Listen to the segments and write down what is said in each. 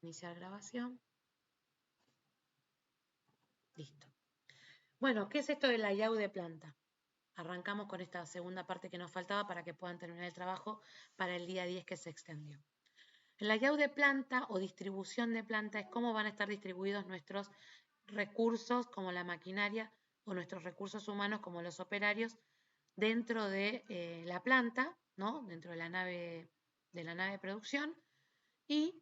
Iniciar grabación. Listo. Bueno, ¿qué es esto del layout de planta? Arrancamos con esta segunda parte que nos faltaba para que puedan terminar el trabajo para el día 10 que se extendió. El layout de planta o distribución de planta es cómo van a estar distribuidos nuestros recursos como la maquinaria o nuestros recursos humanos como los operarios dentro de la planta, ¿no? Dentro de la nave de producción y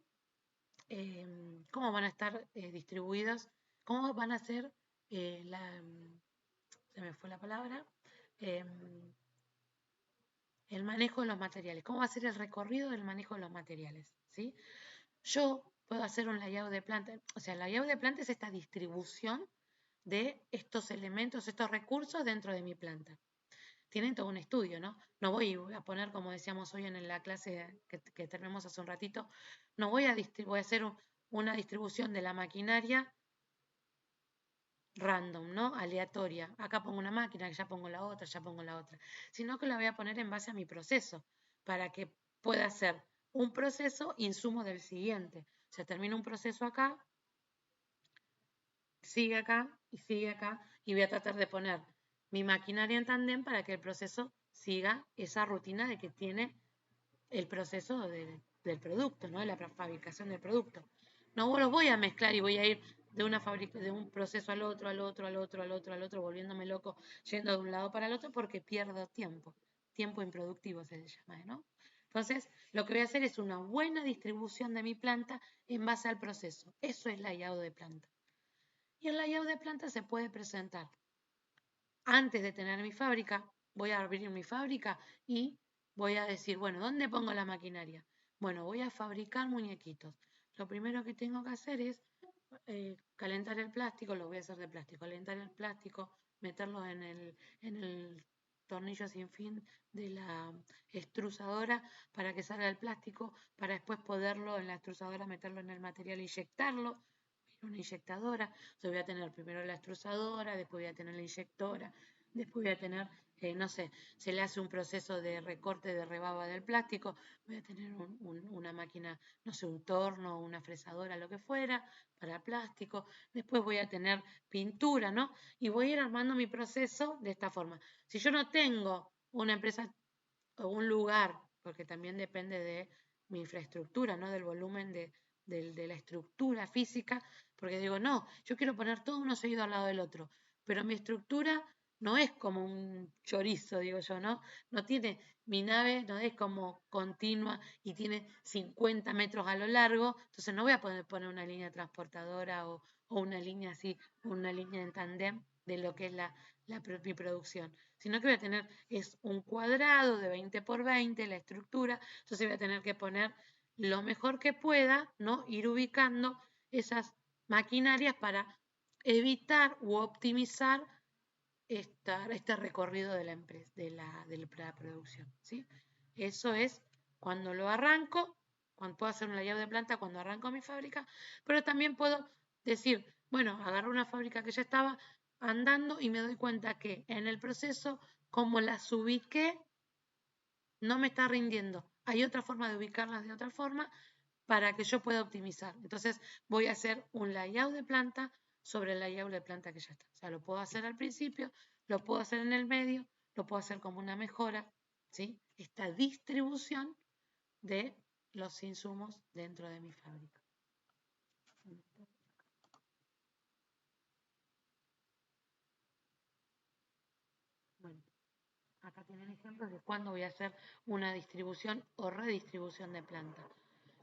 cómo van a estar distribuidos, cómo van a ser se me fue la palabra, eh, el manejo de los materiales, cómo va a ser el recorrido del manejo de los materiales, ¿sí? Yo puedo hacer un layout de planta, o sea, el layout de planta es esta distribución de estos elementos, estos recursos dentro de mi planta. Tienen todo un estudio, ¿no? No voy a poner, como decíamos hoy en la clase que tenemos hace un ratito, no voy a, voy a hacer una distribución de la maquinaria random, ¿no? Aleatoria. Acá pongo una máquina, ya pongo la otra, ya pongo la otra. Sino que la voy a poner en base a mi proceso, para que pueda ser un proceso insumo del siguiente. O sea, termino un proceso acá, sigue acá y sigue acá, y voy a tratar de poner mi maquinaria en tándem para que el proceso siga esa rutina de que tiene el proceso del producto, ¿no? De la fabricación del producto. No los voy a mezclar y voy a ir de una fábrica, de un proceso al otro, al otro, al otro, al otro, al otro, volviéndome loco, yendo de un lado para el otro porque pierdo tiempo. Tiempo improductivo se le llama, ¿no? Entonces, lo que voy a hacer es una buena distribución de mi planta en base al proceso. Eso es layout de planta. Y el layout de planta se puede presentar antes de tener mi fábrica. Voy a abrir mi fábrica y voy a decir, bueno, ¿dónde pongo la maquinaria? Bueno, voy a fabricar muñequitos. Lo primero que tengo que hacer es calentar el plástico, lo voy a hacer de plástico, calentar el plástico, meterlo en el tornillo sin fin de la extrusadora para que salga el plástico, para después poderlo en la extrusadora meterlo en el material e inyectarlo. Una inyectadora, entonces voy a tener primero la extrusadora, después voy a tener la inyectora, después voy a tener, no sé, se le hace un proceso de recorte de rebaba del plástico, voy a tener una máquina, no sé, un torno, una fresadora, lo que fuera, para plástico, después voy a tener pintura, ¿no? Y voy a ir armando mi proceso de esta forma. Si yo no tengo una empresa o un lugar, porque también depende de mi infraestructura, ¿no? Del volumen de la estructura física, porque digo, no, yo quiero poner todo uno seguido al lado del otro, pero mi estructura no es como un chorizo, digo yo, ¿no? No tiene, mi nave no es como continua y tiene 50 metros a lo largo, entonces no voy a poder poner una línea transportadora o una línea así, una línea en tandem de lo que es mi producción, sino que voy a tener, es un cuadrado de 20 por 20 la estructura, entonces voy a tener que poner lo mejor que pueda, ¿no? Ir ubicando esas maquinarias para evitar u optimizar este recorrido de la empresa, de la producción, ¿sí? Eso es cuando lo arranco, cuando puedo hacer un layout de planta cuando arranco mi fábrica, pero también puedo decir, bueno, agarro una fábrica que ya estaba andando y me doy cuenta que en el proceso, como las ubiqué, no me está rindiendo. Hay otra forma de ubicarlas de otra forma para que yo pueda optimizar. Entonces voy a hacer un layout de planta sobre el layout de planta que ya está. O sea, lo puedo hacer al principio, lo puedo hacer en el medio, lo puedo hacer como una mejora, ¿sí? Esta distribución de los insumos dentro de mi fábrica. Bueno, acá tienen ejemplos de cuándo voy a hacer una distribución o redistribución de planta.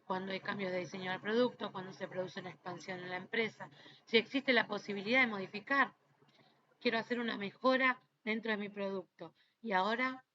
Cuando hay cambios de diseño del producto, cuando se produce una expansión en la empresa, si existe la posibilidad de modificar, quiero hacer una mejora dentro de mi producto y ahora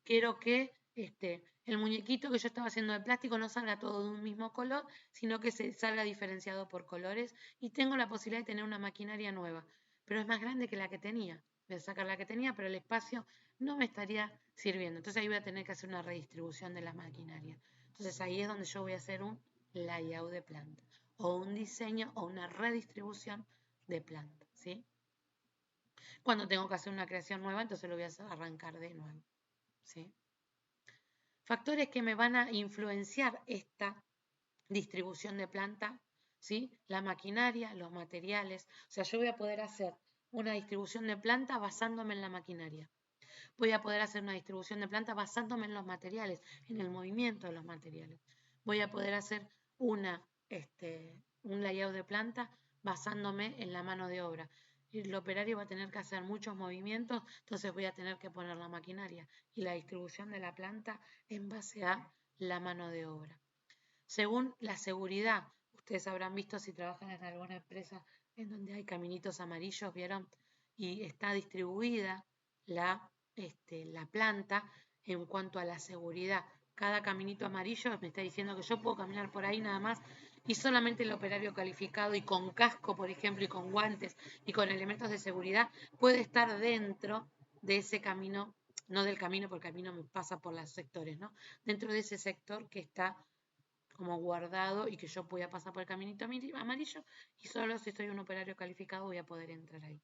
quiero que el muñequito que yo estaba haciendo de plástico no salga todo de un mismo color, sino que se salga diferenciado por colores y tengo la posibilidad de tener una maquinaria nueva, pero es más grande que la que tenía. Voy a sacar la que tenía, pero el espacio no me estaría sirviendo. Entonces ahí voy a tener que hacer una redistribución de la maquinaria. Entonces ahí es donde yo voy a hacer un layout de planta o un diseño o una redistribución de planta, ¿sí? Cuando tengo que hacer una creación nueva, entonces lo voy a arrancar de nuevo, ¿sí? Factores que me van a influenciar esta distribución de planta, ¿sí? La maquinaria, los materiales. O sea, yo voy a poder hacer una distribución de planta basándome en la maquinaria. Voy a poder hacer una distribución de planta basándome en los materiales, en el movimiento de los materiales. Voy a poder hacer un layout de planta basándome en la mano de obra. El operario va a tener que hacer muchos movimientos, entonces voy a tener que poner la maquinaria y la distribución de la planta en base a la mano de obra. Según la seguridad, ustedes habrán visto si trabajan en alguna empresa en donde hay caminitos amarillos, ¿vieron? Y está distribuida la planta en cuanto a la seguridad. Cada caminito amarillo me está diciendo que yo puedo caminar por ahí nada más y solamente el operario calificado y con casco, por ejemplo, y con guantes y con elementos de seguridad puede estar dentro de ese camino, no del camino porque el camino me pasa por los sectores, ¿no? Dentro de ese sector que está como guardado y que yo voy a pasar por el caminito amarillo y solo si soy un operario calificado voy a poder entrar ahí.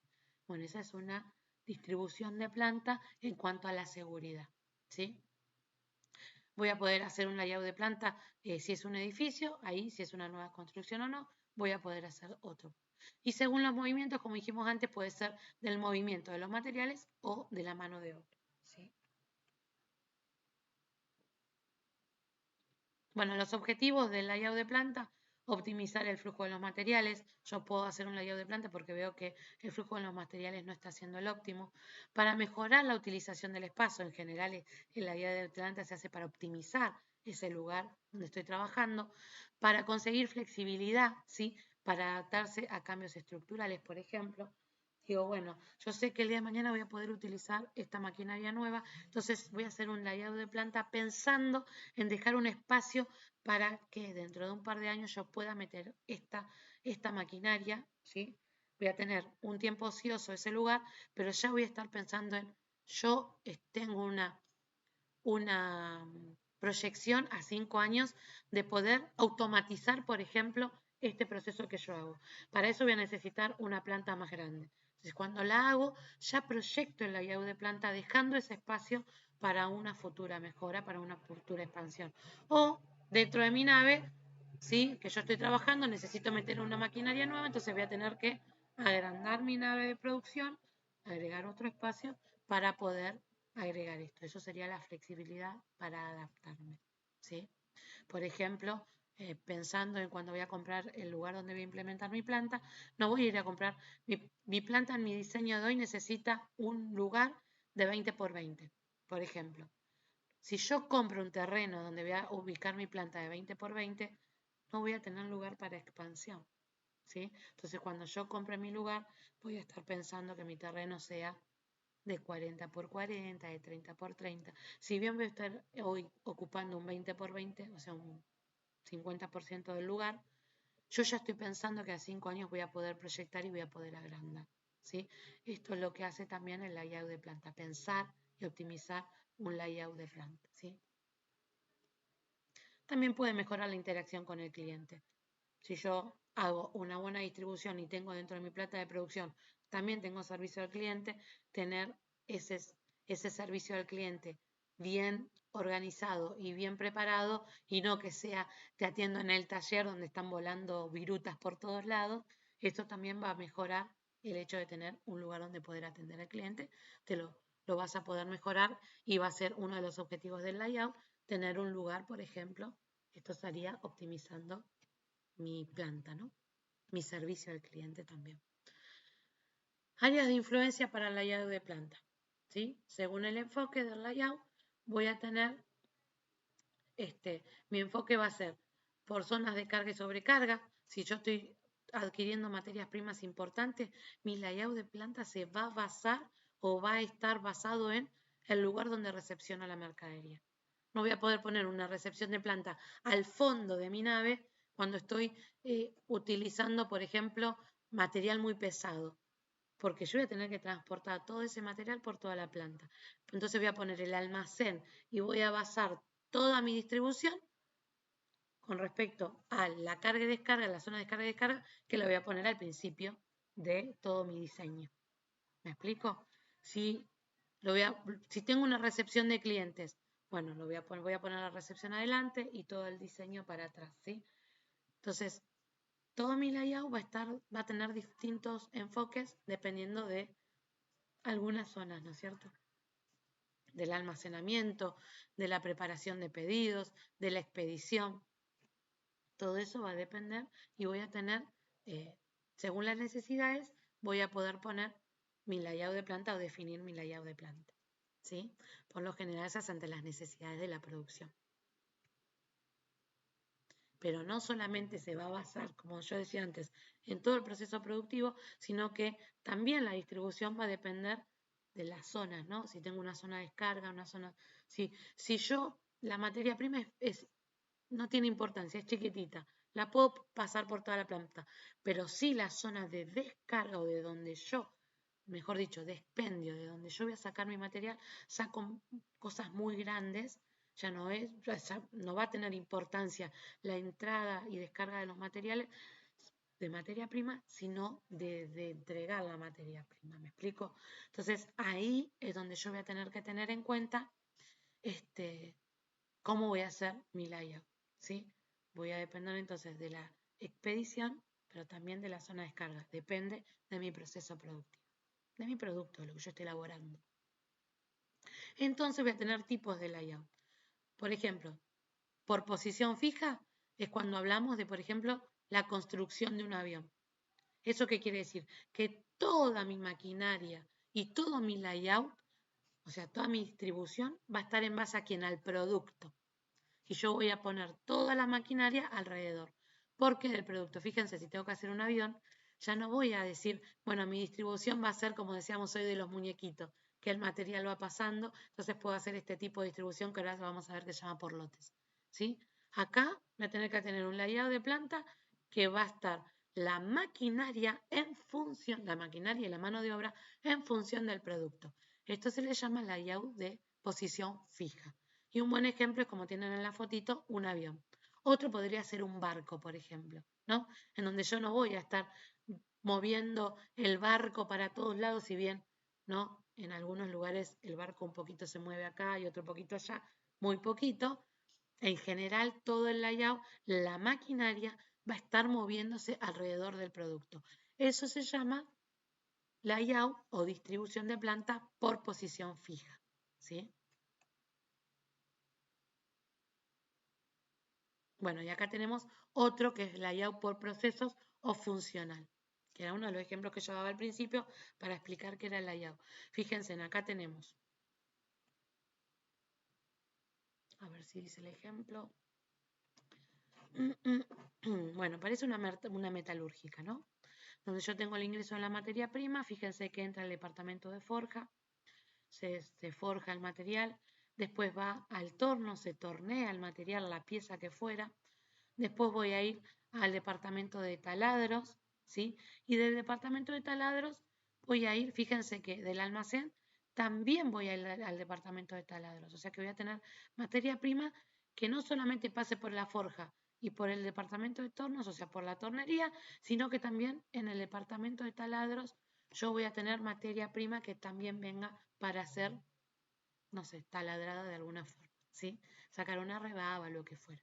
Bueno, esa es una distribución de planta en cuanto a la seguridad, ¿sí? Voy a poder hacer un layout de planta si es un edificio, ahí si es una nueva construcción o no, voy a poder hacer otro. Y según los movimientos, como dijimos antes, puede ser del movimiento de los materiales o de la mano de obra, ¿sí? Bueno, los objetivos del layout de planta, optimizar el flujo de los materiales. Yo puedo hacer un layout de planta porque veo que el flujo de los materiales no está siendo el óptimo. Para mejorar la utilización del espacio, en general el layout de planta se hace para optimizar ese lugar donde estoy trabajando, para conseguir flexibilidad, ¿sí? Para adaptarse a cambios estructurales, por ejemplo. Digo, bueno, yo sé que el día de mañana voy a poder utilizar esta maquinaria nueva, entonces voy a hacer un layout de planta pensando en dejar un espacio para que dentro de un par de años yo pueda meter esta maquinaria, ¿sí? Voy a tener un tiempo ocioso ese lugar, pero ya voy a estar pensando en, yo tengo una proyección a 5 años de poder automatizar, por ejemplo, este proceso que yo hago. Para eso voy a necesitar una planta más grande. Entonces, cuando la hago, ya proyecto el layout de planta dejando ese espacio para una futura mejora, para una futura expansión. O dentro de mi nave, ¿sí? Que yo estoy trabajando, necesito meter una maquinaria nueva, entonces voy a tener que agrandar mi nave de producción, agregar otro espacio para poder agregar esto. Eso sería la flexibilidad para adaptarme, ¿sí? Por ejemplo, pensando en cuando voy a comprar el lugar donde voy a implementar mi planta, no voy a ir a comprar mi planta en mi diseño de hoy necesita un lugar de 20 por 20, por ejemplo. Si yo compro un terreno donde voy a ubicar mi planta de 20 por 20, no voy a tener lugar para expansión, ¿sí? Entonces, cuando yo compre mi lugar, voy a estar pensando que mi terreno sea de 40 por 40, de 30 por 30. Si bien voy a estar hoy ocupando un 20 por 20, o sea, un 50% del lugar, yo ya estoy pensando que a 5 años voy a poder proyectar y voy a poder agrandar, ¿sí? Esto es lo que hace también el layout de planta, pensar y optimizar un layout de planta, ¿sí? También puede mejorar la interacción con el cliente. Si yo hago una buena distribución y tengo dentro de mi planta de producción, también tengo servicio al cliente, tener ese servicio al cliente bien organizado y bien preparado y no que sea te atiendo en el taller donde están volando virutas por todos lados, esto también va a mejorar el hecho de tener un lugar donde poder atender al cliente, lo vas a poder mejorar y va a ser uno de los objetivos del layout, tener un lugar, por ejemplo, esto estaría optimizando mi planta, ¿no? Mi servicio al cliente también. Áreas de influencia para el layout de planta, ¿sí? Según el enfoque del layout, voy a tener, mi enfoque va a ser por zonas de carga y sobrecarga. Si yo estoy adquiriendo materias primas importantes, mi layout de planta se va a basar o va a estar basado en el lugar donde recepciona la mercadería. No voy a poder poner una recepción de planta al fondo de mi nave cuando estoy utilizando, por ejemplo, material muy pesado, porque yo voy a tener que transportar todo ese material por toda la planta. Entonces voy a poner el almacén y voy a basar toda mi distribución con respecto a la carga y descarga, la zona de carga y descarga, que la voy a poner al principio de todo mi diseño. ¿Me explico? Si tengo una recepción de clientes, bueno, voy a poner la recepción adelante y todo el diseño para atrás, ¿sí? Entonces, todo mi layout va a tener distintos enfoques dependiendo de algunas zonas, ¿no es cierto? Del almacenamiento, de la preparación de pedidos, de la expedición. Todo eso va a depender y voy a tener, según las necesidades, voy a poder poner mi layout de planta o definir mi layout de planta. ¿Sí? Por lo general se hace ante las necesidades de la producción. Pero no solamente se va a basar, como yo decía antes, en todo el proceso productivo, sino que también la distribución va a depender de las zonas, ¿no? Si tengo una zona de descarga, una zona... Si yo, la materia prima no tiene importancia, es chiquitita, la puedo pasar por toda la planta, pero si la zona de descarga o de donde yo, mejor dicho, de expendio, de donde yo voy a sacar mi material, saco cosas muy grandes, ya no va a tener importancia la entrada y descarga de los materiales de materia prima, sino de entregar la materia prima, ¿me explico? Entonces ahí es donde yo voy a tener que tener en cuenta cómo voy a hacer mi layout, ¿sí? Voy a depender entonces de la expedición, pero también de la zona de descarga, depende de mi proceso productivo, de mi producto, de lo que yo esté elaborando. Entonces voy a tener tipos de layout. Por ejemplo, por posición fija es cuando hablamos de, por ejemplo, la construcción de un avión. ¿Eso qué quiere decir? Que toda mi maquinaria y todo mi layout, o sea, toda mi distribución va a estar en base a quién, al producto. Y yo voy a poner toda la maquinaria alrededor. Porque del producto, fíjense, si tengo que hacer un avión, ya no voy a decir, bueno, mi distribución va a ser como decíamos hoy de los muñequitos, que el material va pasando, entonces puedo hacer este tipo de distribución que ahora vamos a ver que se llama por lotes. ¿Sí? Acá voy a tener que tener un layout de planta que va a estar la maquinaria en función, la maquinaria y la mano de obra en función del producto. Esto se le llama layout de posición fija. Y un buen ejemplo es como tienen en la fotito, un avión. Otro podría ser un barco, por ejemplo, ¿no? En donde yo no voy a estar moviendo el barco para todos lados, si bien, ¿no? En algunos lugares el barco un poquito se mueve acá y otro poquito allá, muy poquito. En general, todo el layout, la maquinaria va a estar moviéndose alrededor del producto. Eso se llama layout o distribución de planta por posición fija, ¿sí? Bueno, y acá tenemos otro que es layout por procesos o funcional, que era uno de los ejemplos que yo daba al principio para explicar qué era el layout. Fíjense, acá tenemos, a ver si dice el ejemplo. Bueno, parece una metalúrgica, ¿no? Donde yo tengo el ingreso de la materia prima, fíjense que entra el departamento de forja, se forja el material, después va al torno, se tornea el material, la pieza que fuera, después voy a ir al departamento de taladros, ¿sí? Y del departamento de taladros voy a ir, fíjense que del almacén también voy a ir al departamento de taladros, o sea que voy a tener materia prima que no solamente pase por la forja y por el departamento de tornos, o sea, por la tornería, sino que también en el departamento de taladros yo voy a tener materia prima que también venga para ser, no sé, taladrada de alguna forma, ¿sí? Sacar una rebaba, lo que fuera.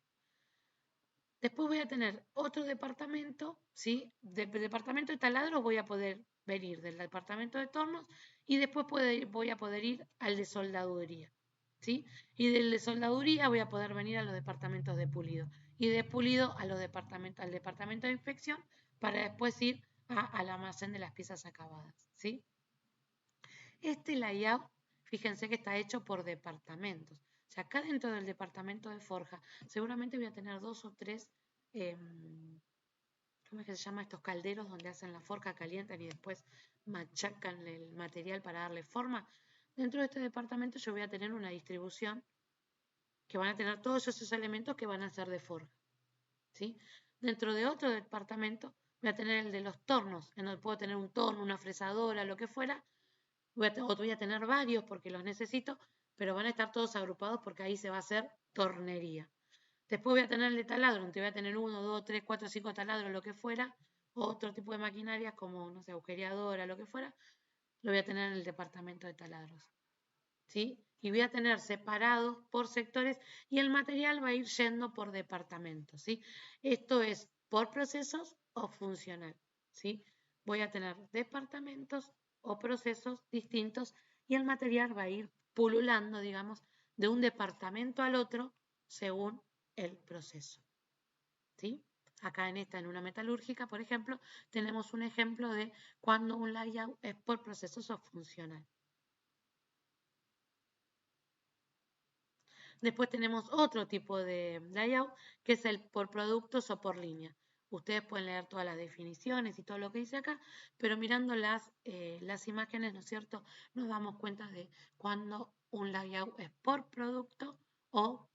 Después voy a tener otro departamento, ¿sí? Del departamento de taladros voy a poder venir del departamento de tornos y después voy a poder ir al de soldaduría, ¿sí? Y del de soldaduría voy a poder venir a los departamentos de pulido y de pulido a al departamento de inspección para después ir al almacén de las piezas acabadas, ¿sí? Este layout, fíjense que está hecho por departamentos. O sea, acá dentro del departamento de forja, seguramente voy a tener 2 o 3, ¿cómo es que se llama? Estos calderos donde hacen la forja, calientan y después machacan el material para darle forma. Dentro de este departamento yo voy a tener una distribución que van a tener todos esos elementos que van a ser de forja. ¿Sí? Dentro de otro departamento voy a tener el de los tornos, en donde puedo tener un torno, una fresadora, lo que fuera, voy a tener varios porque los necesito, pero van a estar todos agrupados porque ahí se va a hacer tornería. Después voy a tener el de taladro, donde voy a tener 1, 2, 3, 4, 5 taladros, lo que fuera, otro tipo de maquinarias como, no sé, agujereadora, lo que fuera, lo voy a tener en el departamento de taladros. ¿Sí? Y voy a tener separados por sectores y el material va a ir yendo por departamentos, ¿sí? Esto es por procesos o funcional, ¿sí? Voy a tener departamentos o procesos distintos y el material va a ir pululando, digamos, de un departamento al otro según el proceso, ¿sí? Acá en una metalúrgica, por ejemplo, tenemos un ejemplo de cuando un layout es por procesos o funcional. Después tenemos otro tipo de layout, que es el por productos o por línea. Ustedes pueden leer todas las definiciones y todo lo que dice acá, pero mirando las imágenes, ¿no es cierto?, nos damos cuenta de cuando un layout es por producto o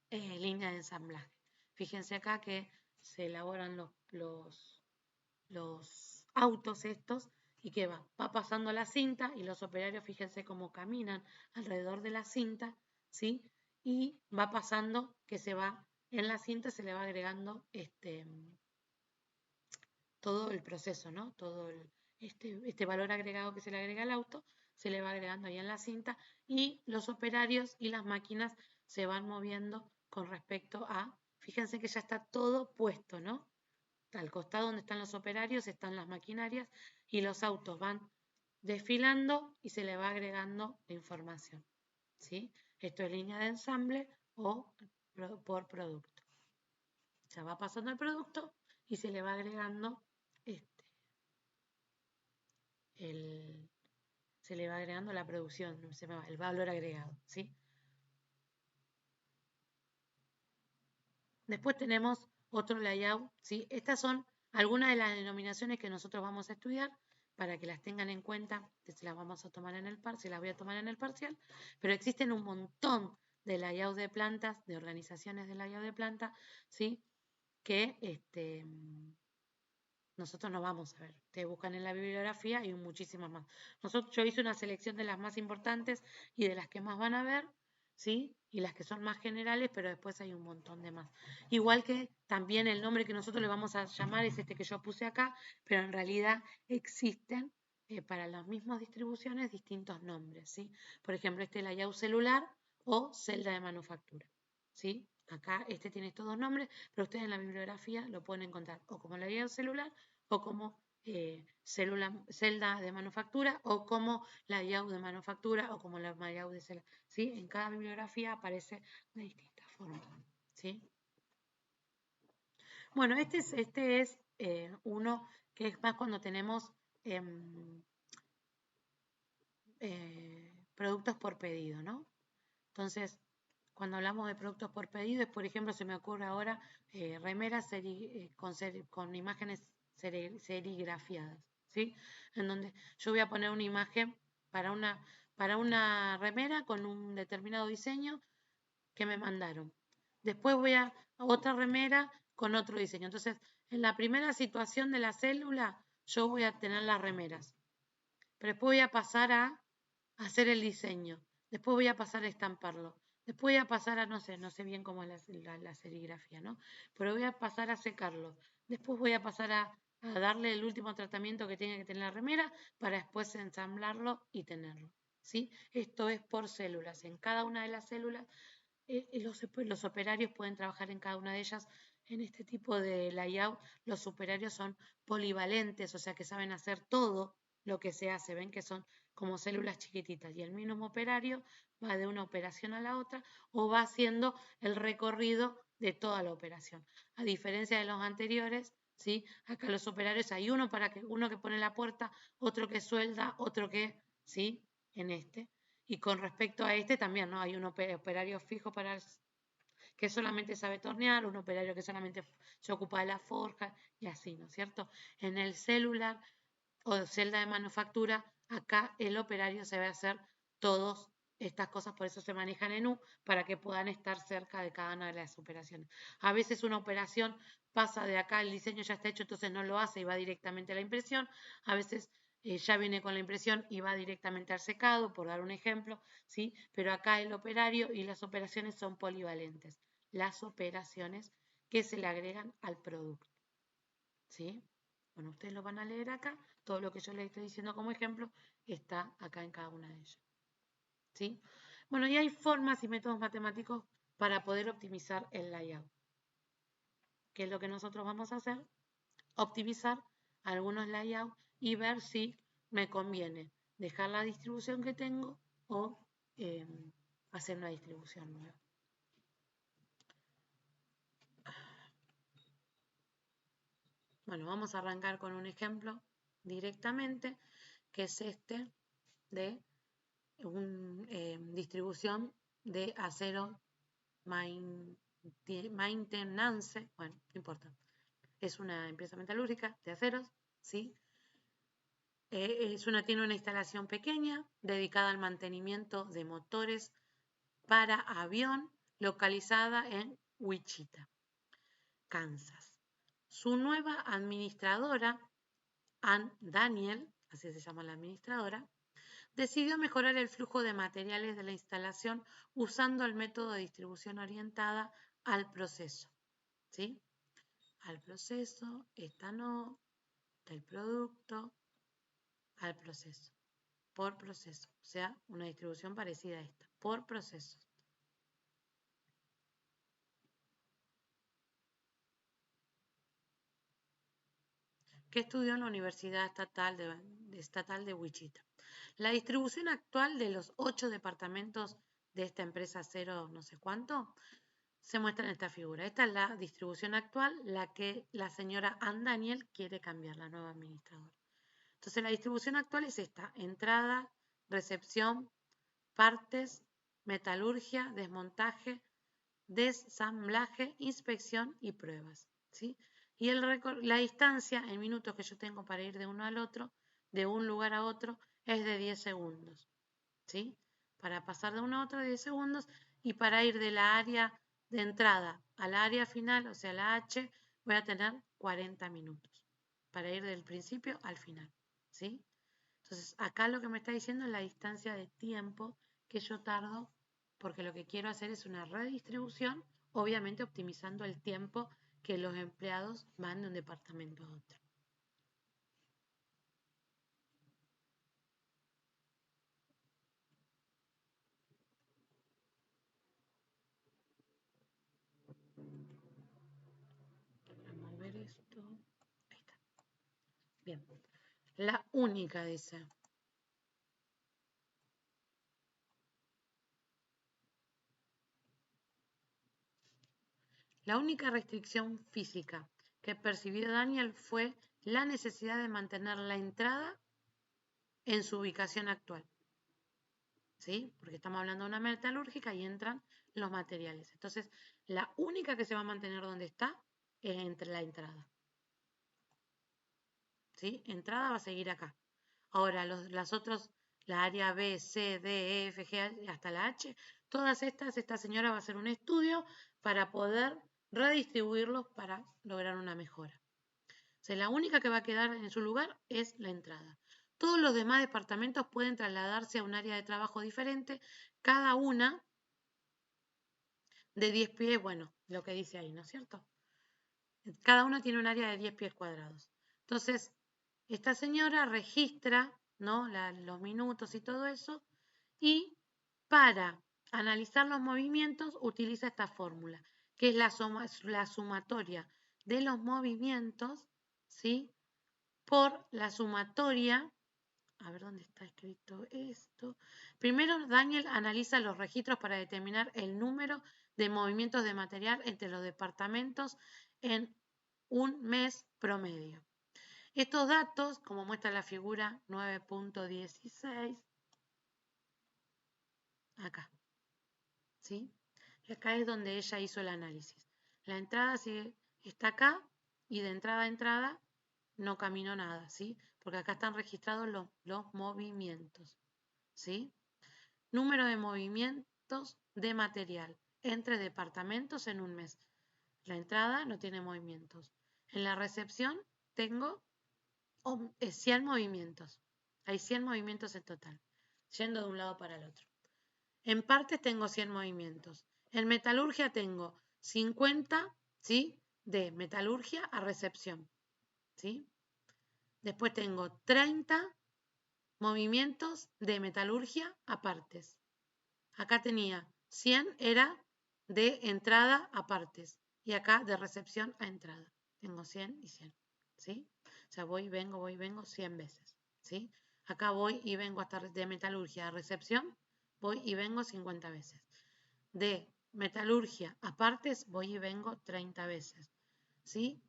línea de ensamblaje. Fíjense acá que se elaboran los autos estos y que va pasando la cinta y los operarios, fíjense cómo caminan alrededor de la cinta, ¿sí? Y va pasando que en la cinta se le va agregando todo el proceso, ¿no? Todo este valor agregado que se le agrega al auto, se le va agregando ahí en la cinta y los operarios y las máquinas se van moviendo con respecto a, fíjense que ya está todo puesto, ¿no? Al costado donde están los operarios están las maquinarias y los autos van desfilando y se le va agregando la información, ¿sí? Esto es línea de ensamble o por producto. Ya va pasando el producto y se le va agregando se le va agregando la producción, el valor agregado, ¿sí? Después tenemos otro layout, ¿sí? Estas son algunas de las denominaciones que nosotros vamos a estudiar para que las tengan en cuenta, que se las vamos a tomar en el parcial, se las voy a tomar en el parcial, pero existen un montón de layout de plantas, de organizaciones de layout de planta, ¿sí? Que nosotros no vamos a ver. Ustedes buscan en la bibliografía y muchísimas más. Yo hice una selección de las más importantes y de las que más van a ver, ¿sí? Y las que son más generales, pero después hay un montón de más. Igual que también el nombre que nosotros le vamos a llamar es este que yo puse acá, pero en realidad existen para las mismas distribuciones distintos nombres, ¿sí? Por ejemplo, este layout celular o celda de manufactura, ¿sí? Acá tiene estos dos nombres, pero ustedes en la bibliografía lo pueden encontrar o como layout celular o como celda de manufactura o como layout de manufactura o como layout de celda, ¿sí? En cada bibliografía aparece de distintas formas, ¿sí? Bueno, este es uno que es más cuando tenemos productos por pedido, ¿no? Entonces, cuando hablamos de productos por pedido, por ejemplo, se me ocurre ahora remeras con imágenes serigrafiadas, ¿sí? En donde yo voy a poner una imagen para una remera con un determinado diseño que me mandaron. Después voy a otra remera con otro diseño. Entonces, en la primera situación de la célula, yo voy a tener las remeras. Pero después voy a pasar a hacer el diseño. Después voy a pasar a estamparlo. Después voy a pasar a, no sé bien cómo es la serigrafía, ¿no? Pero voy a pasar a secarlo. Después voy a pasar a darle el último tratamiento que tiene que tener la remera para después ensamblarlo y tenerlo, ¿sí? Esto es por células. En cada una de las células, los operarios pueden trabajar en cada una de ellas. En este tipo de layout, los operarios son polivalentes, o sea que saben hacer todo lo que se hace. Ven que son como células chiquititas y el mismo operario va de una operación a la otra o va haciendo el recorrido de toda la operación. A diferencia de los anteriores, ¿sí? Acá los operarios hay uno que pone la puerta, otro que suelda, otro que, ¿sí? En este. Y con respecto a este también, ¿no? Hay un operario fijo que solamente sabe tornear, un operario que solamente se ocupa de la forja y así, ¿no es cierto? En el celular o celda de manufactura, acá el operario se va a hacer todas estas cosas, por eso se manejan en U, para que puedan estar cerca de cada una de las operaciones. A veces una operación pasa de acá, el diseño ya está hecho, entonces no lo hace y va directamente a la impresión. A veces ya viene con la impresión y va directamente al secado, por dar un ejemplo, ¿sí? Pero acá el operario y las operaciones son polivalentes. Las operaciones que se le agregan al producto, ¿sí? Bueno, ustedes lo van a leer acá. Todo lo que yo les estoy diciendo como ejemplo está acá en cada una de ellas, ¿sí? Bueno, y hay formas y métodos matemáticos para poder optimizar el layout. ¿Qué es lo que nosotros vamos a hacer? Optimizar algunos layouts y ver si me conviene dejar la distribución que tengo o hacer una distribución nueva. Bueno, vamos a arrancar con un ejemplo directamente, que es este de una distribución de acero maintenance, bueno, no importa. Es una empresa metalúrgica de aceros, ¿sí? Tiene una instalación pequeña dedicada al mantenimiento de motores para avión, localizada en Wichita, Kansas. Su nueva administradora, Ann Daniel, así se llama la administradora, decidió mejorar el flujo de materiales de la instalación usando el método de distribución orientada al proceso. ¿Sí? Al proceso, esta no, del producto, al proceso, por proceso. O sea, una distribución parecida a esta, por proceso. Que estudió en la Universidad Estatal de Wichita. La distribución actual de los 8 departamentos de esta empresa cero no sé cuánto se muestra en esta figura. Esta es la distribución actual, la que la señora Ann Daniel quiere cambiar, la nueva administradora. Entonces la distribución actual es esta: entrada, recepción, partes, metalurgia, desmontaje, desamblaje, inspección y pruebas. ¿Sí? Y la distancia en minutos que yo tengo para ir de uno al otro, de un lugar a otro, es de 10 segundos. ¿Sí? Para pasar de uno a otro 10 segundos, y para ir de la área de entrada a la área final, o sea, la H, voy a tener 40 minutos para ir del principio al final. ¿Sí? Entonces, acá lo que me está diciendo es la distancia de tiempo que yo tardo, porque lo que quiero hacer es una redistribución, obviamente optimizando el tiempo que los empleados van de un departamento a otro. Vamos a ver esto. Ahí está. Bien. La única dice. La única restricción física que percibió Daniel fue la necesidad de mantener la entrada en su ubicación actual. ¿Sí? Porque estamos hablando de una metalúrgica y entran los materiales. Entonces, la única que se va a mantener donde está es entre la entrada. ¿Sí? Entrada va a seguir acá. Ahora, las otras, la área B, C, D, E, F, G, hasta la H, todas estas, esta señora va a hacer un estudio para poder redistribuirlos para lograr una mejora. O sea, la única que va a quedar en su lugar es la entrada. Todos los demás departamentos pueden trasladarse a un área de trabajo diferente, cada una de 10 pies, bueno, lo que dice ahí, ¿no es cierto? Cada uno tiene un área de 10 pies cuadrados. Entonces, esta señora registra, ¿no?, los minutos y todo eso, y para analizar los movimientos utiliza esta fórmula, que es la sumatoria de los movimientos, ¿sí?, por la sumatoria. A ver dónde está escrito esto. Primero, Daniel analiza los registros para determinar el número de movimientos de material entre los departamentos en un mes promedio. Estos datos, como muestra la figura 9.16, acá, ¿sí? Y acá es donde ella hizo el análisis. La entrada está acá, y de entrada a entrada no caminó nada, ¿sí? Porque acá están registrados los movimientos, ¿sí? Número de movimientos de material entre departamentos en un mes. La entrada no tiene movimientos. En la recepción tengo 100 movimientos. Hay 100 movimientos en total, yendo de un lado para el otro. En partes tengo 100 movimientos. En metalurgia tengo 50, ¿sí?, de metalurgia a recepción, ¿sí? Después tengo 30 movimientos de metalurgia a partes. Acá tenía 100, era de entrada a partes, y acá de recepción a entrada. Tengo 100 y 100, ¿sí? O sea, voy y vengo 100 veces, ¿sí? Acá voy y vengo hasta de metalurgia a recepción, voy y vengo 50 veces. De metalurgia a partes, voy y vengo 30 veces, ¿sí?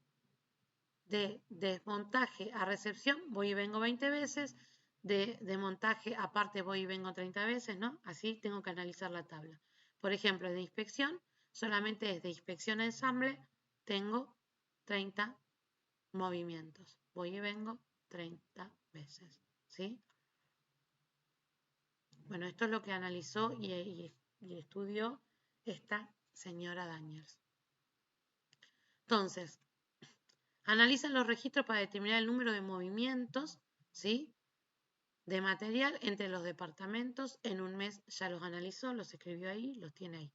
De desmontaje a recepción, voy y vengo 20 veces. De montaje a parte, voy y vengo 30 veces, ¿no? Así tengo que analizar la tabla. Por ejemplo, de inspección, solamente desde inspección a ensamble, tengo 30 movimientos. Voy y vengo 30 veces, ¿sí? Bueno, esto es lo que analizó y estudió esta señora Daniels. Entonces, analizan los registros para determinar el número de movimientos, ¿sí?, de material entre los departamentos. En un mes ya los analizó, los escribió ahí, los tiene ahí.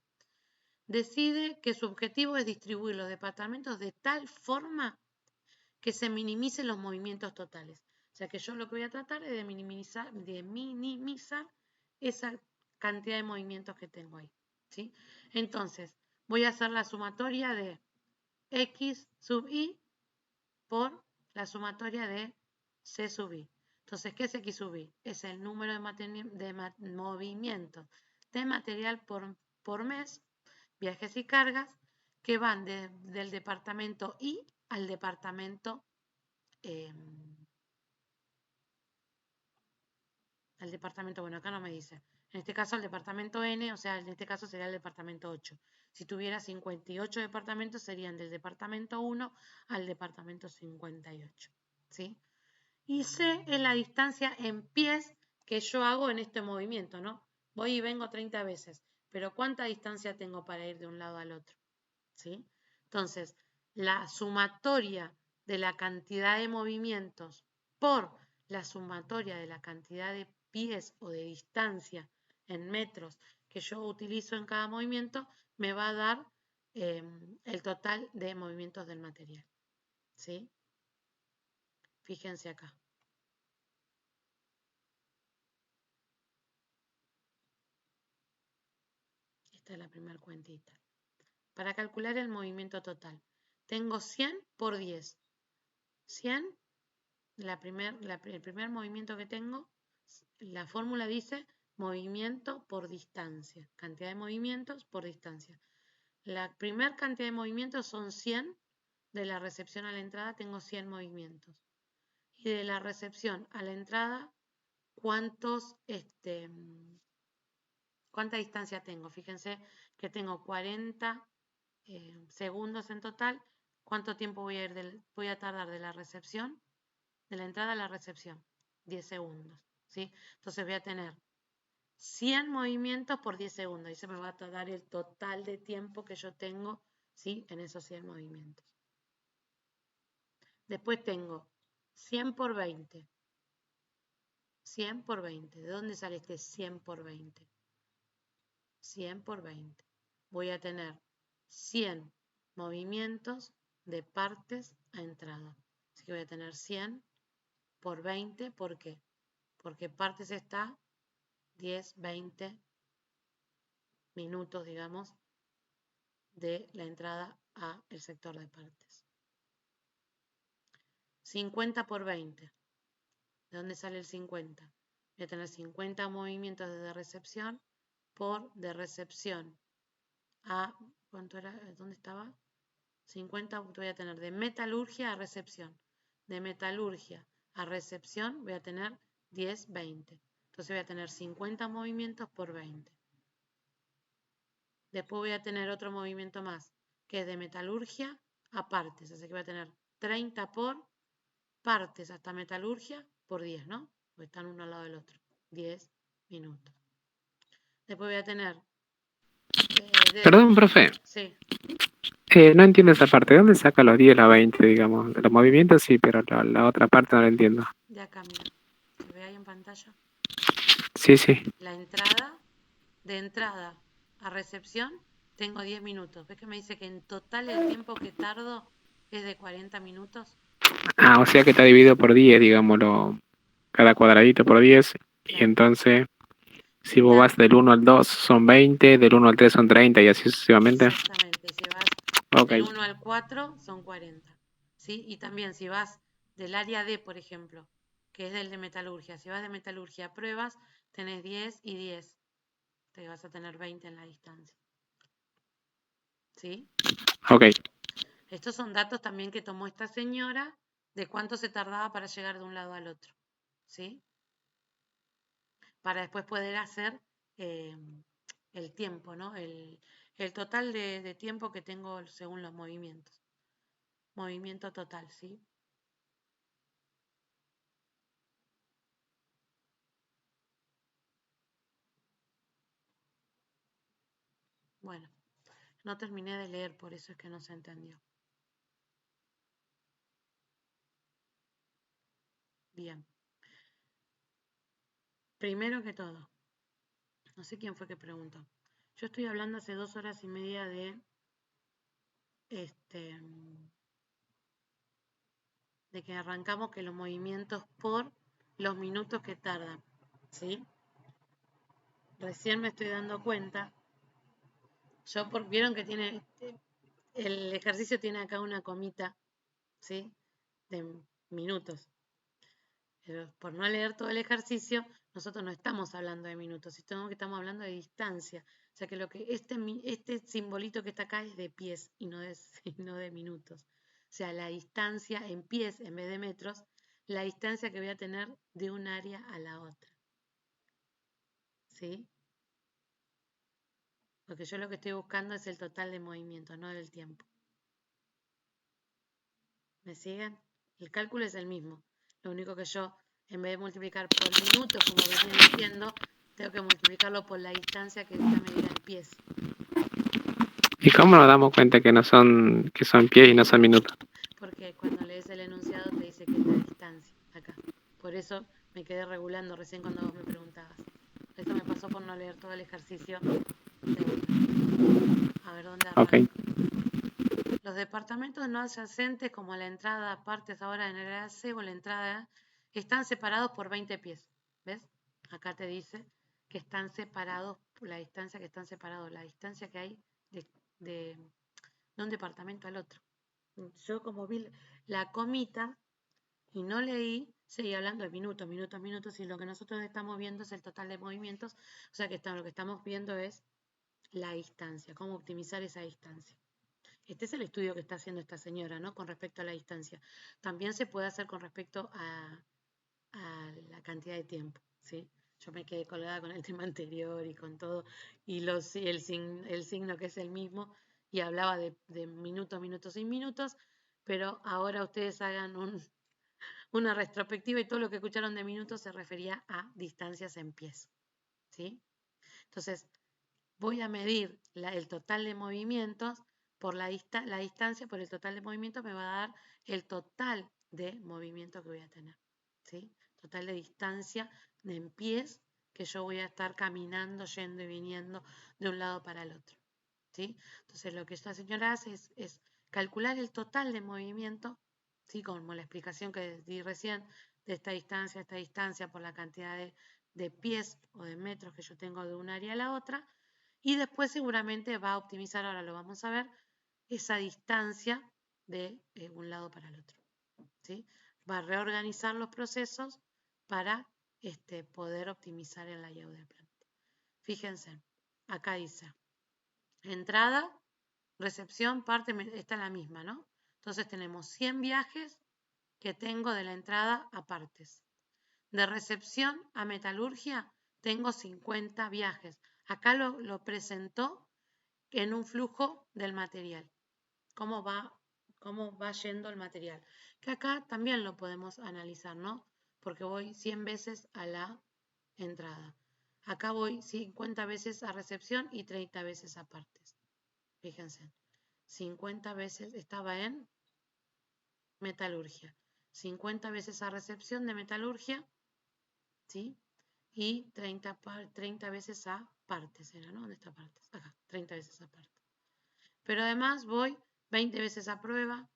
Decide que su objetivo es distribuir los departamentos de tal forma que se minimicen los movimientos totales. O sea que yo lo que voy a tratar es de minimizar esa cantidad de movimientos que tengo ahí, ¿sí? Entonces, voy a hacer la sumatoria de X sub I por la sumatoria de C sub I. Entonces, ¿qué es X sub I? Es el número de movimientos de material por mes, viajes y cargas, que van del departamento I al departamento bueno, acá no me dice. En este caso al departamento N, o sea, en este caso sería el departamento 8. Si tuviera 58 departamentos, serían del departamento 1 al departamento 58, ¿sí? Y C es la distancia en pies que yo hago en este movimiento, ¿no? Voy y vengo 30 veces, pero ¿cuánta distancia tengo para ir de un lado al otro? ¿Sí? Entonces, la sumatoria de la cantidad de movimientos por la sumatoria de la cantidad de pies o de distancia en metros que yo utilizo en cada movimiento me va a dar el total de movimientos del material, ¿sí? Fíjense acá. Esta es la primera cuentita. Para calcular el movimiento total, tengo 100 por 10. 100, el primer movimiento que tengo, la fórmula dice movimiento por distancia, cantidad de movimientos por distancia. La primera cantidad de movimientos son 100, de la recepción a la entrada tengo 100 movimientos. Y de la recepción a la entrada, ¿cuánta distancia tengo? Fíjense que tengo 40 segundos en total. ¿Cuánto tiempo voy a tardar de la recepción, de la entrada a la recepción? 10 segundos, ¿sí? Entonces voy a tener 100 movimientos por 10 segundos y se me va a dar el total de tiempo que yo tengo, ¿sí?, en esos 100 movimientos. Después tengo 100 por 20. 100 por 20. ¿De dónde sale este 100 por 20? 100 por 20. Voy a tener 100 movimientos de partes a entrada. Así que voy a tener 100 por 20. ¿Por qué? Porque partes está 10, 20 minutos, digamos, de la entrada a el sector de partes. 50 por 20. ¿De dónde sale el 50? Voy a tener 50 movimientos de recepción por de recepción a, ¿cuánto era? ¿Dónde estaba? 50 voy a tener de metalurgia a recepción. De metalurgia a recepción voy a tener 10, 20. Entonces voy a tener 50 movimientos por 20. Después voy a tener otro movimiento más, que es de metalurgia a partes. Así que voy a tener 30 por partes hasta metalurgia por 10, ¿no? Porque están uno al lado del otro. 10 minutos. Después voy a tener... Perdón, profe. Sí. No entiendo esa parte. ¿De dónde saca los 10 y la 20, digamos? De los movimientos sí, pero la otra parte no la entiendo. De acá, mira. ¿Se ve ahí en pantalla? Sí, sí. La entrada, de entrada a recepción, tengo 10 minutos. ¿Ves que me dice que en total el tiempo que tardo es de 40 minutos? Ah, o sea que está dividido por 10, digámoslo. Cada cuadradito por 10. Claro. Y entonces, si vos vas del 1 al 2 son 20, del 1 al 3 son 30 y así sucesivamente. Exactamente. Si vas Ok. Del 1 al 4 son 40. ¿Sí? Y también si vas del área D, por ejemplo, que es del de metalurgia, si vas de metalurgia a pruebas, tenés 10 y 10. Te vas a tener 20 en la distancia. ¿Sí? Ok. Estos son datos también que tomó esta señora de cuánto se tardaba para llegar de un lado al otro. ¿Sí? Para después poder hacer el tiempo, ¿no? El total de tiempo que tengo según los movimientos. Movimiento total, ¿sí? Bueno, no terminé de leer, por eso es que no se entendió. Bien. Primero que todo, no sé quién fue que preguntó. Yo estoy hablando hace 2 horas y media de de que arrancamos que los movimientos por los minutos que tardan, ¿sí? Recién me estoy dando cuenta. Vieron que tiene, el ejercicio tiene acá una comita, ¿sí? De minutos. Pero por no leer todo el ejercicio, nosotros no estamos hablando de minutos, sino que estamos hablando de distancia. O sea que lo que este simbolito que está acá es de pies y no de, no de minutos. O sea, la distancia en pies en vez de metros, la distancia que voy a tener de un área a la otra. ¿Sí? Porque yo lo que estoy buscando es el total de movimiento, no del tiempo. ¿Me siguen? El cálculo es el mismo. Lo único que yo, en vez de multiplicar por minutos, como venía diciendo, tengo que multiplicarlo por la distancia que está medida en pies. ¿Y cómo nos damos cuenta que son pies y no son minutos? Porque cuando lees el enunciado te dice que es la distancia, acá. Por eso me quedé regulando recién cuando vos me preguntabas. Esto me pasó por no leer todo el ejercicio de una. A ver dónde arranco. Ok. Los departamentos no adyacentes, como la entrada, partes ahora en el área C o la entrada, están separados por 20 pies. ¿Ves? Acá te dice que están separados, la distancia que están separados, la distancia que hay de un departamento al otro. Yo como vi la comita y no leí, seguí hablando de minutos, minutos, minutos, y lo que nosotros estamos viendo es el total de movimientos, o sea que lo que estamos viendo es la distancia, cómo optimizar esa distancia. Este es el estudio que está haciendo esta señora, ¿no? Con respecto a la distancia. También se puede hacer con respecto a la cantidad de tiempo, ¿sí? Yo me quedé colgada con el tema anterior y con todo, y el signo que es el mismo, y hablaba de minutos, minutos y minutos, pero ahora ustedes hagan una retrospectiva y todo lo que escucharon de minutos se refería a distancias en pies, ¿sí? Entonces, voy a medir el total de movimientos por la distancia, por el total de movimientos me va a dar el total de movimiento que voy a tener, ¿sí? Total de distancia en pies que yo voy a estar caminando, yendo y viniendo de un lado para el otro, ¿sí? Entonces lo que esta señora hace es calcular el total de movimiento, ¿sí? Como la explicación que di recién de esta distancia por la cantidad de pies o de metros que yo tengo de un área a la otra, y después seguramente va a optimizar, ahora lo vamos a ver, esa distancia de un lado para el otro, ¿sí? Va a reorganizar los procesos para poder optimizar el layout del plan. Fíjense, acá dice, entrada, recepción, parte, está la misma, ¿no? Entonces tenemos 100 viajes que tengo de la entrada a partes. De recepción a metalurgia tengo 50 viajes. Acá lo presentó en un flujo del material. Cómo va yendo el material. Que acá también lo podemos analizar, ¿no? Porque voy 100 veces a la entrada. Acá voy 50 veces a recepción y 30 veces a partes. Fíjense, 50 veces estaba en metalurgia. 50 veces a recepción de metalurgia, ¿sí? Y 30 veces a partes, ¿no? ¿Dónde está partes? Acá, 30 veces a partes. Pero además voy 20 veces a prueba,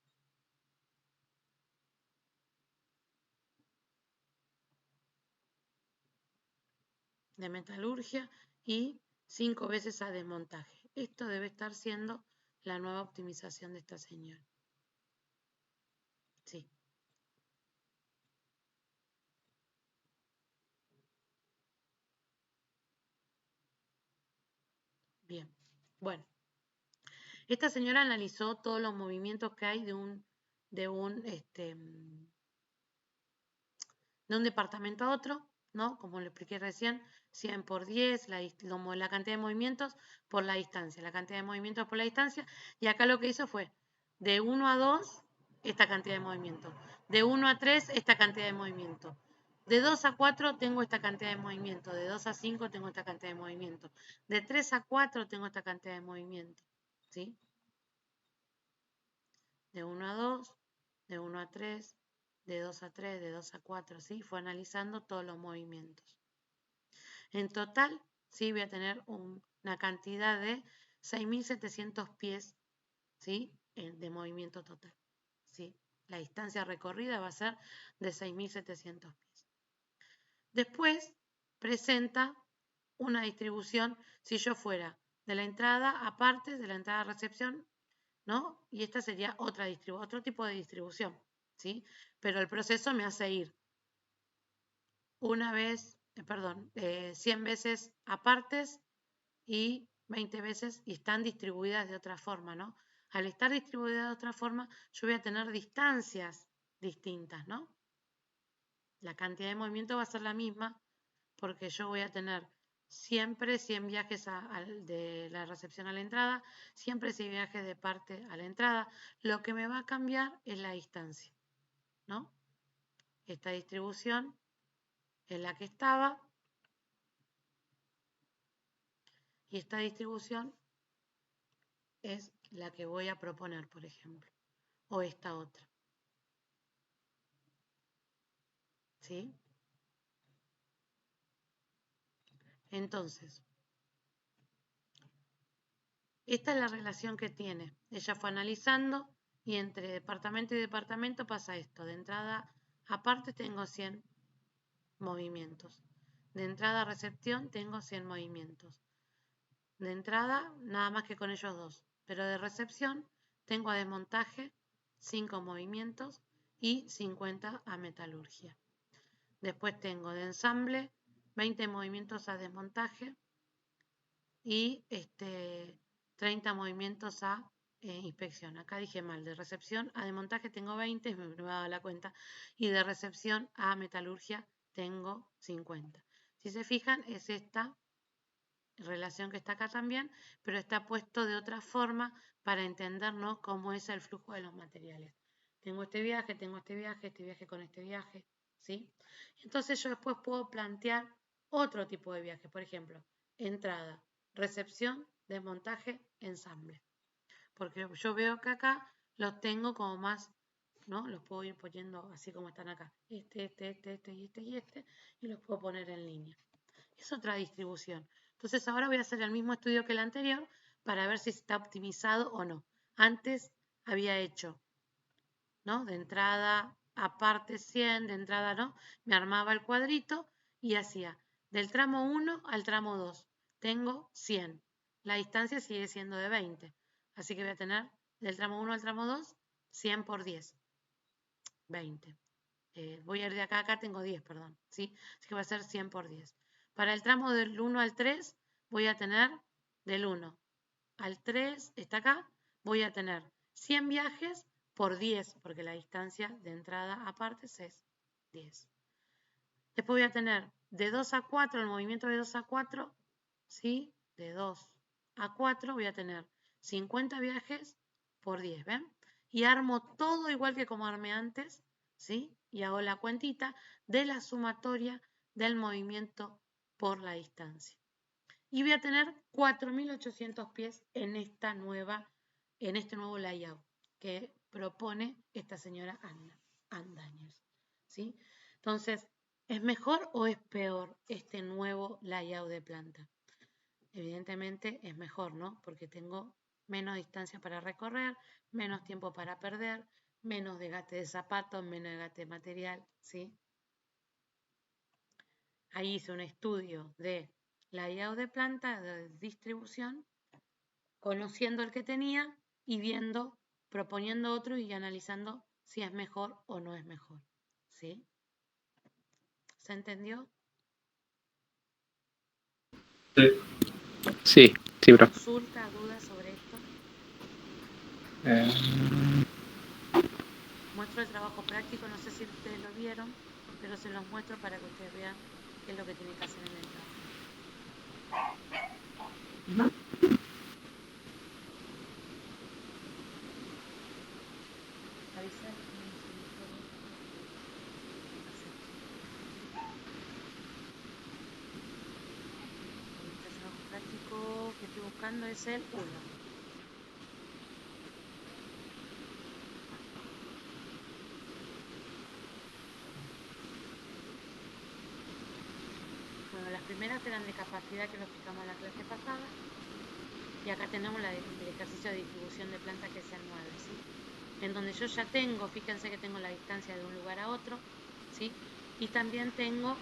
de metalurgia y 5 veces a desmontaje. Esto debe estar siendo la nueva optimización de esta señora. Sí. Bien. Bueno. Esta señora analizó todos los movimientos que hay de un departamento a otro, ¿no? Como le expliqué recién, 100 por 10, la cantidad de movimientos por la distancia, la cantidad de movimientos por la distancia, y acá lo que hizo fue, de 1 a 2, esta cantidad de movimientos, de 1 a 3, esta cantidad de movimientos, de 2 a 4 tengo esta cantidad de movimientos, de 2 a 5 tengo esta cantidad de movimientos, de 3 a 4 tengo esta cantidad de movimientos, ¿sí? De 1 a 2, de 1 a 3, de 2 a 3, de 2 a 4, ¿sí? Fue analizando todos los movimientos. En total, sí, voy a tener una cantidad de 6.700 pies, ¿sí? De movimiento total, ¿sí? La distancia recorrida va a ser de 6.700 pies. Después presenta una distribución, si yo fuera de la entrada a partes, de la entrada a recepción, ¿no? Y esta sería otro tipo de distribución, ¿sí? Pero el proceso me hace ir 100 veces a partes y 20 veces, y están distribuidas de otra forma, ¿no? Al estar distribuidas de otra forma, yo voy a tener distancias distintas, ¿no? La cantidad de movimiento va a ser la misma, porque yo voy a tener siempre 100 viajes de la recepción a la entrada, siempre 100 viajes de parte a la entrada. Lo que me va a cambiar es la distancia, ¿no? Esta distribución es la que estaba, y esta distribución es la que voy a proponer, por ejemplo, o esta otra, ¿sí? Entonces, esta es la relación que tiene. Ella fue analizando y entre departamento y departamento pasa esto. De entrada a parte tengo 100 movimientos. De entrada a recepción tengo 100 movimientos. De entrada nada más que con ellos dos. Pero de recepción tengo a desmontaje 5 movimientos y 50 a metalurgia. Después tengo de ensamble 20 movimientos a desmontaje y 30 movimientos a inspección. Acá dije mal, de recepción a desmontaje tengo 20, me he dado la cuenta, y de recepción a metalurgia tengo 50. Si se fijan, es esta relación que está acá también, pero está puesto de otra forma para entendernos cómo es el flujo de los materiales. Tengo este viaje con este viaje, ¿sí? Entonces yo después puedo plantear otro tipo de viaje, por ejemplo, entrada, recepción, desmontaje, ensamble. Porque yo veo que acá los tengo como más, ¿no? Los puedo ir poniendo así como están acá. Y los puedo poner en línea. Es otra distribución. Entonces ahora voy a hacer el mismo estudio que el anterior para ver si está optimizado o no. Antes había hecho, ¿no? De entrada a parte 100, de entrada no, me armaba el cuadrito y hacía del tramo 1 al tramo 2. Tengo 100. La distancia sigue siendo de 20. Así que voy a tener del tramo 1 al tramo 2, 100 por 10. 20. Voy a ir de acá a acá, tengo 10, perdón. ¿Sí? Así que va a ser 100 por 10. Para el tramo del 1 al 3 voy a tener del 1 al 3, está acá, voy a tener 100 viajes por 10, porque la distancia de entrada a partes es 10. Después voy a tener de 2 a 4, el movimiento de 2 a 4, ¿sí? De 2 a 4 voy a tener 50 viajes por 10, ¿ven? Y armo todo igual que como armé antes, ¿sí? Y hago la cuentita de la sumatoria del movimiento por la distancia. Y voy a tener 4.800 pies en este nuevo layout que propone esta señora Ann Daniels, ¿sí? Entonces, ¿es mejor o es peor este nuevo layout de planta? Evidentemente es mejor, ¿no? Porque tengo menos distancia para recorrer, menos tiempo para perder, menos desgaste de zapatos, menos desgaste de material, ¿sí? Ahí hice un estudio de layout de planta, de distribución, conociendo el que tenía y viendo, proponiendo otro y analizando si es mejor o no es mejor. ¿Sí? ¿Se entendió? Sí, sí, bro. ¿Consulta, dudas sobre esto? Muestro el trabajo práctico, no sé si ustedes lo vieron, pero se los muestro para que ustedes vean qué es lo que tienen que hacer en el trabajo. Avisa que tenemos un historia. Acepto. Este trabajo práctico que estoy buscando es el 1. Bueno, las primeras eran de capacidad que lo explicamos en la clase pasada. Y acá tenemos el ejercicio de distribución de planta que es el 9, ¿sí? En donde yo ya tengo, fíjense que tengo la distancia de un lugar a otro, ¿sí? Y también tengo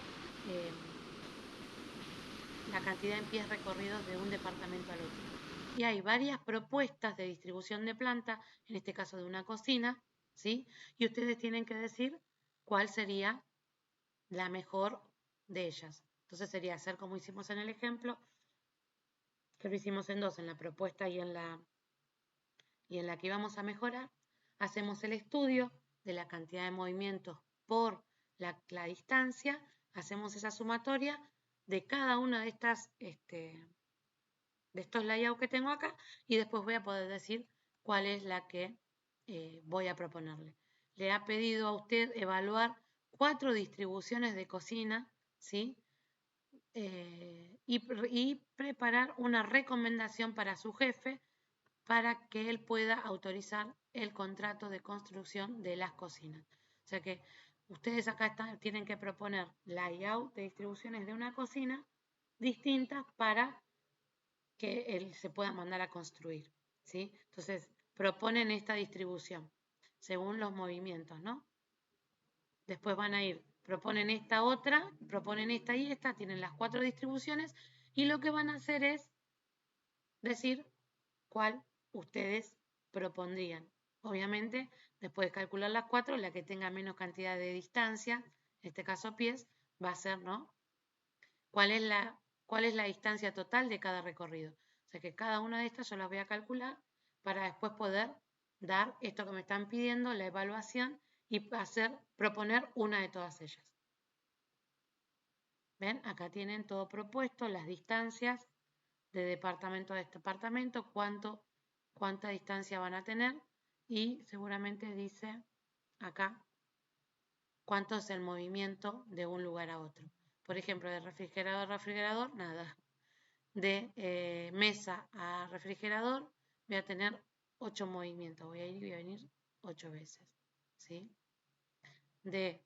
la cantidad en pies recorridos de un departamento al otro. Y hay varias propuestas de distribución de planta, en este caso de una cocina, ¿sí? Y ustedes tienen que decir cuál sería la mejor de ellas. Entonces sería hacer como hicimos en el ejemplo, que lo hicimos en dos, en la propuesta y en la que íbamos a mejorar. Hacemos el estudio de la cantidad de movimientos por la distancia, hacemos esa sumatoria de cada una de estas de estos layouts que tengo acá y después voy a poder decir cuál es la que voy a proponerle. Le ha pedido a usted evaluar 4 distribuciones de cocina, ¿sí? Y preparar una recomendación para su jefe para que él pueda autorizar el contrato de construcción de las cocinas. O sea que ustedes acá tienen que proponer layout de distribuciones de una cocina distintas para que él se pueda mandar a construir, ¿sí? Entonces, proponen esta distribución según los movimientos, ¿no? Después van a ir, proponen esta otra, proponen esta y esta, tienen las 4 distribuciones y lo que van a hacer es decir cuál ustedes propondrían. Obviamente, después de calcular las 4, la que tenga menos cantidad de distancia, en este caso pies, va a ser, ¿no? ¿Cuál es la distancia total de cada recorrido? O sea que cada una de estas yo las voy a calcular para después poder dar esto que me están pidiendo, la evaluación, y proponer una de todas ellas. ¿Ven? Acá tienen todo propuesto, las distancias de departamento a departamento, cuánta distancia van a tener y seguramente dice acá cuánto es el movimiento de un lugar a otro. Por ejemplo, de refrigerador a refrigerador, nada. De mesa a refrigerador voy a tener 8 movimientos. Voy a ir y voy a venir 8 veces. ¿Sí? De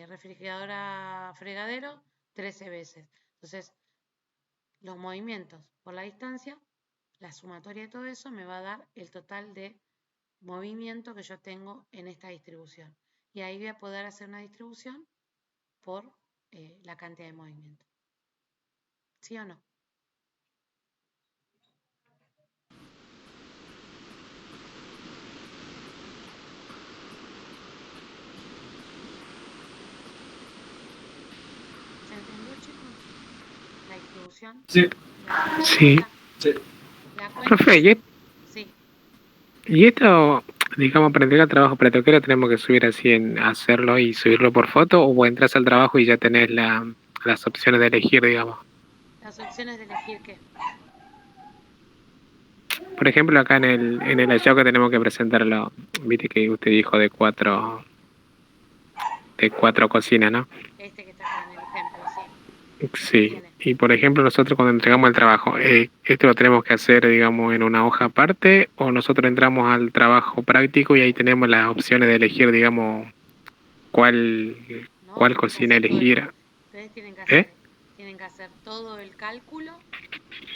refrigerador a fregadero, 13 veces. Entonces, los movimientos por la distancia, la sumatoria de todo eso me va a dar el total de movimiento que yo tengo en esta distribución. Y ahí voy a poder hacer una distribución por la cantidad de movimiento. ¿Sí o no? ¿Se entendió, chicos? La distribución. Sí. Sí. La Profe, cuenta. Sí. y esto, digamos, para entregar trabajo para ¿qué lo tenemos que subir así en hacerlo y subirlo por foto o entras al trabajo y ya tenés las opciones de elegir, digamos? Las opciones de elegir qué. Por ejemplo, acá en el layout que tenemos que presentarlo, viste que usted dijo de cuatro cocinas, ¿no? Este que está acá en el ejemplo, sí. Sí, Tiene. y por ejemplo nosotros cuando entregamos el trabajo, ¿esto lo tenemos que hacer, digamos, en una hoja aparte o nosotros entramos al trabajo práctico y ahí tenemos las opciones de elegir, digamos, cuál, No, cuál tienen que cocina hacer todo el. elegir? Ustedes ¿Eh? tienen que hacer todo el cálculo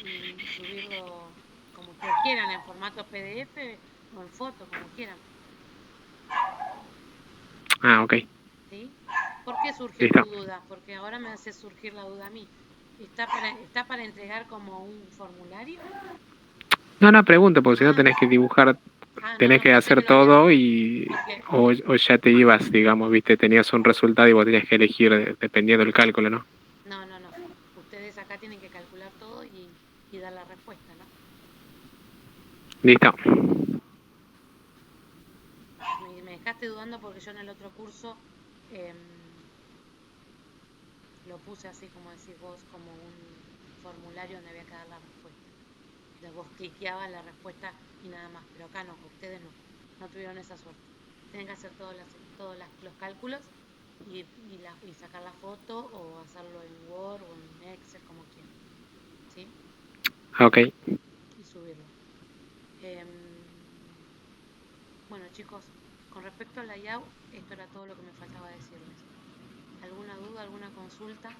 y subirlo como ustedes quieran, en formato PDF o en foto, como quieran. Ah, ok, ¿Sí? ¿Por qué surgió tu listo. duda? Porque ahora me hace surgir la duda a mí. ¿Está para entregar como un formulario? No, no, pregunto, porque si no Ah, tenés que dibujar Ah, no, tenés no, que pensé hacer que lo habían... todo y Porque, o ya te ibas, digamos, viste, tenías un resultado y vos tenías que elegir dependiendo del cálculo, ¿no? no, no, no. Ustedes acá tienen que calcular todo y dar la respuesta, ¿no? Listo. Me dejaste dudando porque yo en el otro curso em, lo puse así como decís vos, como un formulario donde había que dar la respuesta. Entonces vos cliqueabas la respuesta y nada más, pero acá no, ustedes no, no tuvieron esa suerte. Tienen que hacer los cálculos y sacar la foto o hacerlo en Word o en Excel, como quieran, ¿sí? Ok. Y subirlo. Em, bueno, chicos, con respecto a la IAU, esto era todo lo que me faltaba decirles. ¿Alguna duda, alguna consulta?